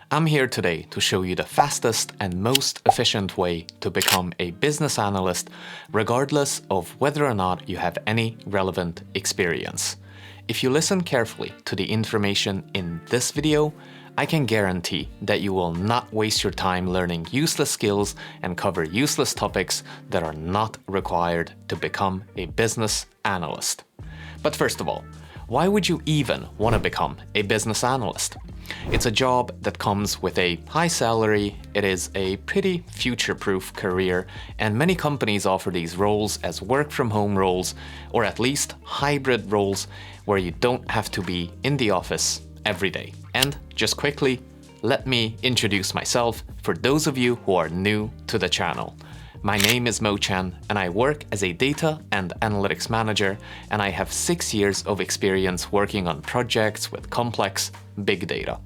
I'm here today to show you the fastest and most efficient way to become a business analyst, regardless of whether or not you have any relevant experience. If you listen carefully to the information in this video, I can guarantee that you will not waste your time learning useless skills and cover useless topics that are not required to become a business analyst. But first of all, why would you even want to become a business analyst? It's a job that comes with a high salary, it is a pretty future-proof career, and many companies offer these roles as work-from-home roles, or at least hybrid roles, where you don't have to be in the office every day. And just quickly, let me introduce myself for those of you who are new to the channel. My name is Mo Chen, and I work as a data and analytics manager, and I have 6 years of experience working on projects with complex big data.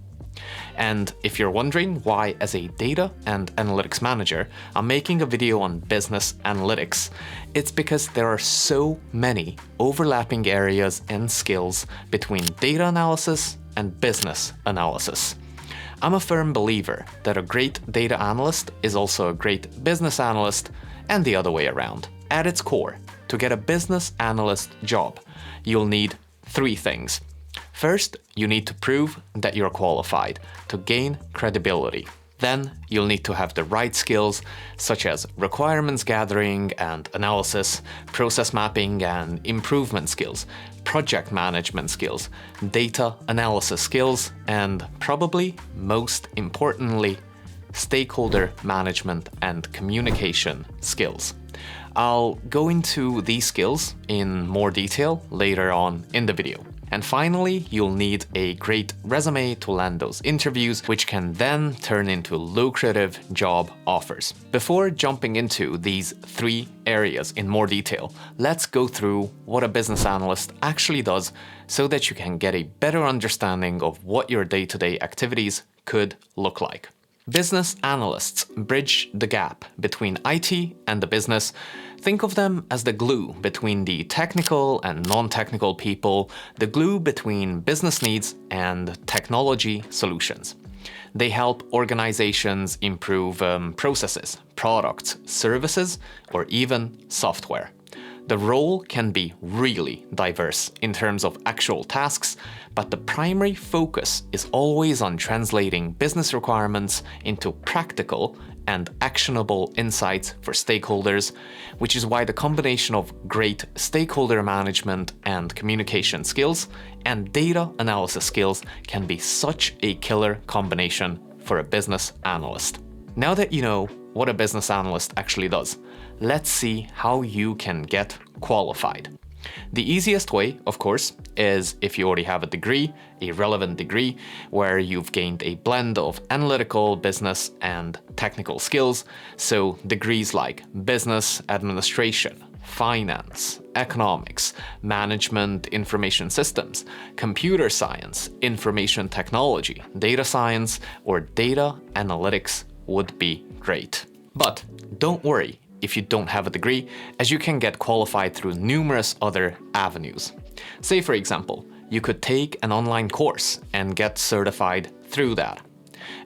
And if you're wondering why, as a data and analytics manager, I'm making a video on business analytics, it's because there are so many overlapping areas and skills between data analysis and business analysis. I'm a firm believer that a great data analyst is also a great business analyst, and the other way around. At its core, to get a business analyst job, you'll need 3 things. First, you need to prove that you're qualified to gain credibility. Then, you'll need to have the right skills, such as requirements gathering and analysis, process mapping and improvement skills, project management skills, data analysis skills, and probably most importantly, stakeholder management and communication skills. I'll go into these skills in more detail later on in the video. And finally, you'll need a great resume to land those interviews, which can then turn into lucrative job offers. Before jumping into these 3 areas in more detail, let's go through what a business analyst actually does so that you can get a better understanding of what your day-to-day activities could look like. Business analysts bridge the gap between IT and the business. Think of them as the glue between the technical and non-technical people, the glue between business needs and technology solutions. They help organizations improve processes, products, services, or even software. The role can be really diverse in terms of actual tasks, but the primary focus is always on translating business requirements into practical and actionable insights for stakeholders, which is why the combination of great stakeholder management and communication skills and data analysis skills can be such a killer combination for a business analyst. Now that you know what a business analyst actually does, let's see how you can get qualified. The easiest way, of course, is if you already have a degree, a relevant degree, where you've gained a blend of analytical, business, and technical skills. So degrees like business administration, finance, economics, management information systems, computer science, information technology, data science, or data analytics would be great. But don't worry if you don't have a degree, as you can get qualified through numerous other avenues. Say, for example, you could take an online course and get certified through that.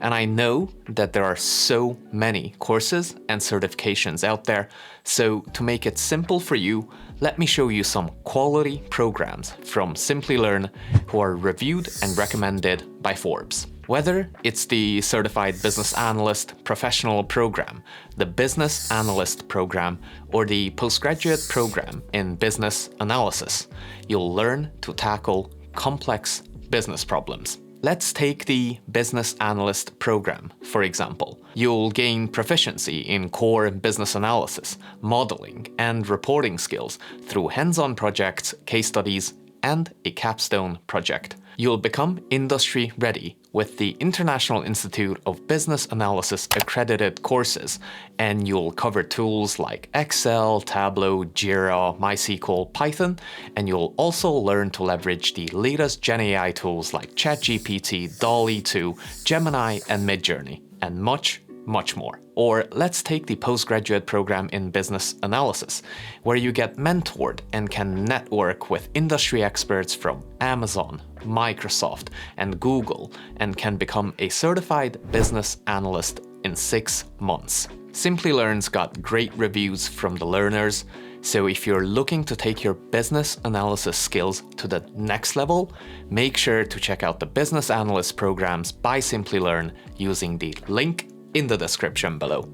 And I know that there are so many courses and certifications out there, so to make it simple for you, let me show you some quality programs from Simplilearn who are reviewed and recommended by Forbes. Whether it's the Certified Business Analyst Professional Program, the Business Analyst Program, or the Postgraduate Program in Business Analysis, you'll learn to tackle complex business problems. Let's take the Business Analyst Program, for example. You'll gain proficiency in core business analysis, modeling, and reporting skills through hands-on projects, case studies, and a capstone project. You'll become industry ready with the International Institute of Business Analysis accredited courses, and you'll cover tools like Excel, Tableau, Jira, MySQL, Python, and you'll also learn to leverage the latest Gen AI tools like ChatGPT, DALL-E 2, Gemini, and Midjourney, and much, much more. Or let's take the postgraduate program in business analysis, where you get mentored and can network with industry experts from Amazon, Microsoft, and Google, and can become a certified business analyst in 6 months. Simplilearn's got great reviews from the learners, so if you're looking to take your business analysis skills to the next level, make sure to check out the business analyst programs by Simplilearn using the link in the description below.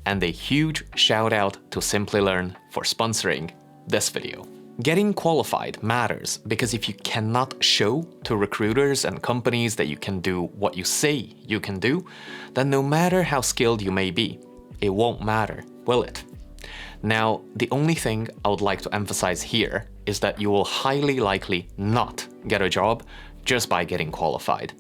And a huge shout out to Simplilearn for sponsoring this video. Getting qualified matters because if you cannot show to recruiters and companies that you can do what you say you can do, then no matter how skilled you may be, it won't matter, will it? Now, the only thing I would like to emphasize here is that you will highly likely not get a job just by getting qualified.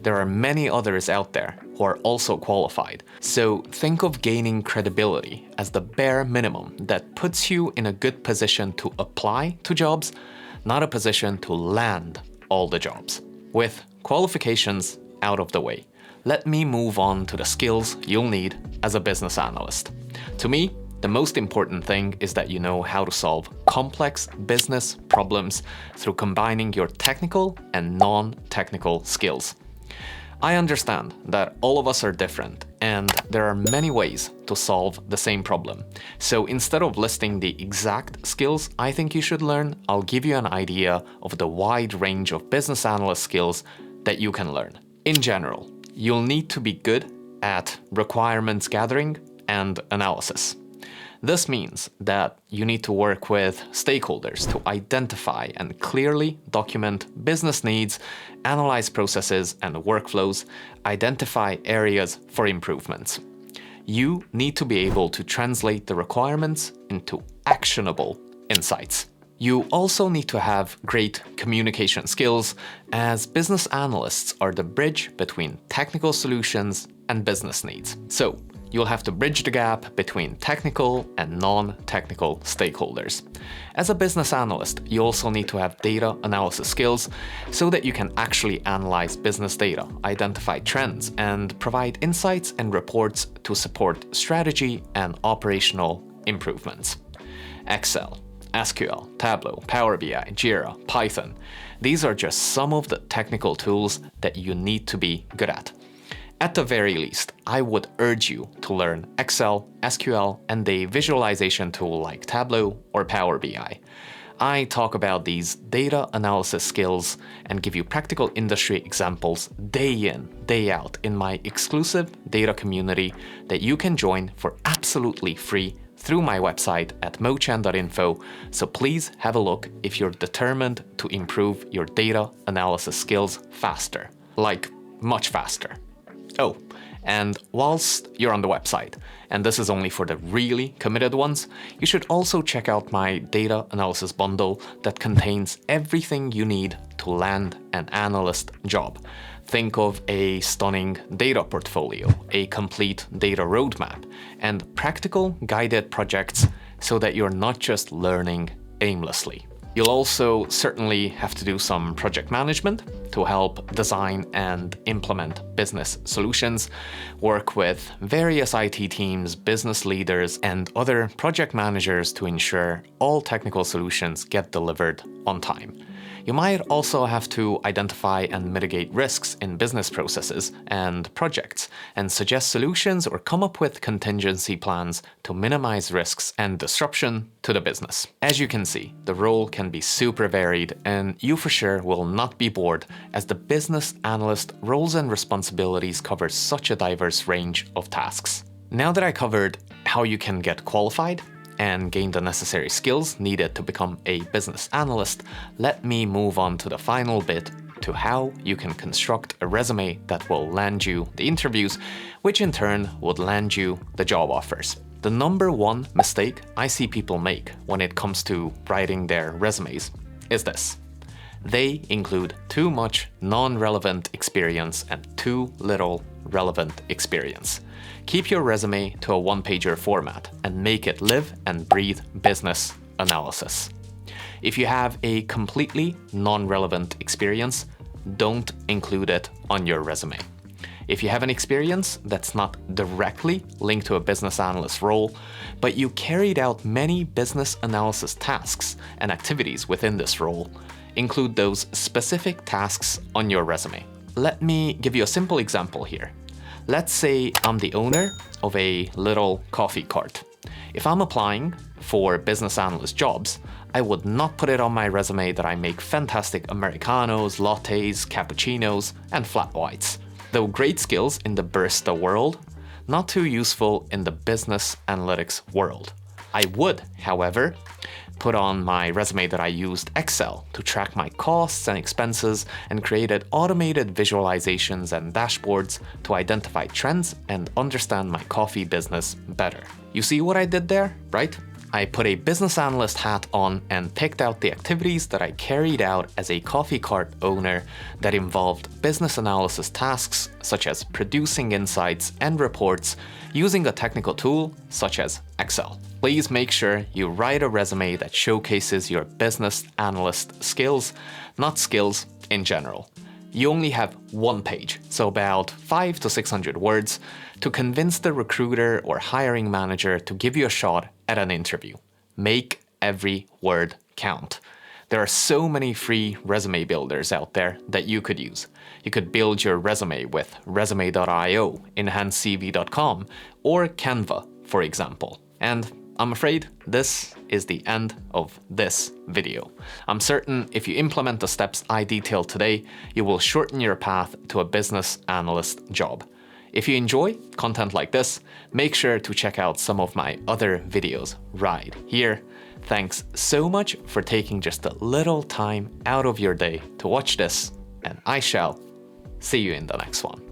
There are many others out there who are also qualified, so think of gaining credibility as the bare minimum that puts you in a good position to apply to jobs, not a position to land all the jobs. With qualifications out of the way, let me move on to the skills you'll need as a business analyst. To me, the most important thing is that you know how to solve complex business problems through combining your technical and non-technical skills. I understand that all of us are different and there are many ways to solve the same problem. So instead of listing the exact skills I think you should learn, I'll give you an idea of the wide range of business analyst skills that you can learn. In general, you'll need to be good at requirements gathering and analysis. This means that you need to work with stakeholders to identify and clearly document business needs, analyze processes and workflows, identify areas for improvements. You need to be able to translate the requirements into actionable insights. You also need to have great communication skills, as business analysts are the bridge between technical solutions and business needs. So, you'll have to bridge the gap between technical and non-technical stakeholders. As a business analyst, you also need to have data analysis skills so that you can actually analyze business data, identify trends, and provide insights and reports to support strategy and operational improvements. Excel, SQL, Tableau, Power BI, Jira, Python. These are just some of the technical tools that you need to be good at. At the very least, I would urge you to learn Excel, SQL, and a visualization tool like Tableau or Power BI. I talk about these data analysis skills and give you practical industry examples day in, day out in my exclusive data community that you can join for absolutely free through my website at mochan.info, so please have a look if you're determined to improve your data analysis skills faster, like much faster. Oh, and whilst you're on the website, and this is only for the really committed ones, you should also check out my data analysis bundle that contains everything you need to land an analyst job. Think of a stunning data portfolio, a complete data roadmap, and practical guided projects so that you're not just learning aimlessly. You'll also certainly have to do some project management to help design and implement business solutions, work with various IT teams, business leaders, and other project managers to ensure all technical solutions get delivered on time. You might also have to identify and mitigate risks in business processes and projects, and suggest solutions or come up with contingency plans to minimize risks and disruption to the business. As you can see, the role can be super varied, and you for sure will not be bored, as the business analyst roles and responsibilities cover such a diverse range of tasks. Now that I covered how you can get qualified and gain the necessary skills needed to become a business analyst, let me move on to the final bit, to how you can construct a resume that will land you the interviews, which in turn would land you the job offers. The number one mistake I see people make when it comes to writing their resumes is this. They include too much non-relevant experience and too little relevant experience. Keep your resume to a one-pager format and make it live and breathe business analysis. If you have a completely non-relevant experience, don't include it on your resume. If you have an experience that's not directly linked to a business analyst role, but you carried out many business analysis tasks and activities within this role, include those specific tasks on your resume. Let me give you a simple example here. Let's say I'm the owner of a little coffee cart. If I'm applying for business analyst jobs, I would not put it on my resume that I make fantastic Americanos, lattes, cappuccinos, and flat whites. Though great skills in the barista world, not too useful in the business analytics world. I would, however, put on my resume that I used Excel to track my costs and expenses and created automated visualizations and dashboards to identify trends and understand my coffee business better. You see what I did there, right? I put a business analyst hat on and picked out the activities that I carried out as a coffee cart owner that involved business analysis tasks such as producing insights and reports using a technical tool such as Excel. Please make sure you write a resume that showcases your business analyst skills, not skills in general. You only have one page, so about 500 to 600 words, to convince the recruiter or hiring manager to give you a shot at an interview. Make every word count. There are so many free resume builders out there that you could use. You could build your resume with resume.io, enhancecv.com, or Canva, for example. And I'm afraid this is the end of this video. I'm certain if you implement the steps I detailed today, you will shorten your path to a business analyst job. If you enjoy content like this, make sure to check out some of my other videos right here. Thanks so much for taking just a little time out of your day to watch this, and I shall see you in the next one.